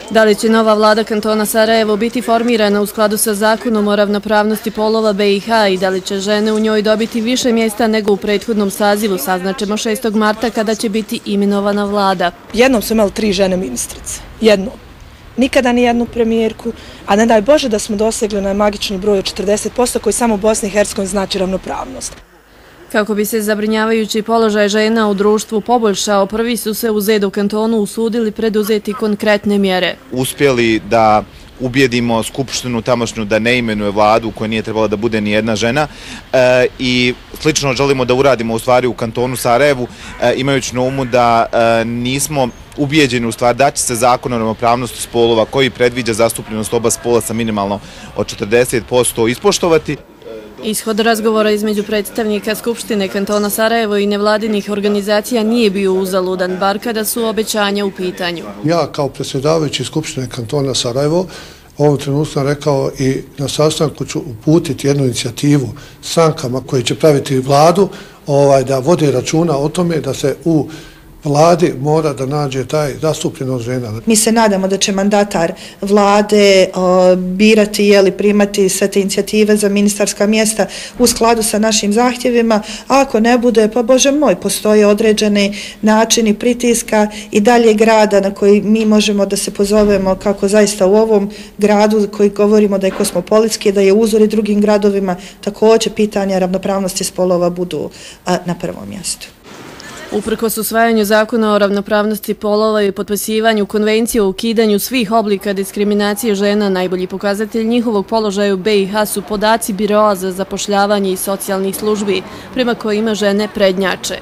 Da li će nova vlada kantona Sarajevo biti formirana u skladu sa zakonom o ravnopravnosti polova BiH i da li će žene u njoj dobiti više mjesta nego u prethodnom sazivu, saznaćemo 6. marta kada će biti imenovana vlada. Jednom su imali 3 žene ministrice. Jednom. Nikada ni jednu premijerku, a ne daj Bože da smo dosegli na magični broj od 40% koji samo u Bosni i Hercegovini znači ravnopravnost. Kako bi se zabrinjavajući položaj žena u društvu poboljšao, prvi su se u Zedu kantonu usudili preduzeti konkretne mjere. Uspjeli da ubijedimo Skupštinu tamošnju da ne imenuje vladu u kojoj nije trebala da bude ni jedna žena i slično želimo da uradimo u stvari u kantonu Sarajevu, imajući na umu da nismo ubijeđeni u stvari da će se zakon o ravnopravnosti spolova koji predviđa zastupljenost oba spola sa minimalno od 40% ispoštovati. Ishod razgovora između predstavnika Skupštine kantona Sarajevo i nevladinih organizacija nije bio uzaludan, bar kada su obećanja u pitanju. Ja kao predsjedavajući Skupštine kantona Sarajevo ovom trenutku sam rekao i na sastanku ću uputiti jednu inicijativu strankama koje će praviti vladu da vode računa o tome da se u vladi mora da nađe taj zastupljenost žena. Mi se nadamo da će mandatar vlade birati, primati sve te inicijative za ministarska mjesta u skladu sa našim zahtjevima, a ako ne bude, pa Bože moj, postoje određeni načini pritiska i dalje grada na koji mi možemo da se pozovemo kako zaista u ovom gradu koji govorimo da je kosmopolitski, da je uzor i drugim gradovima, također pitanja ravnopravnosti spolova budu na prvom mjestu. Uprkos usvajanju zakona o ravnopravnosti polova i potpisivanju konvencije o ukidanju svih oblika diskriminacije žena, najbolji pokazatelj njihovog položaja u BiH su podaci Biroa za zapošljavanje i socijalnih službi, prema kojima žene prednjače.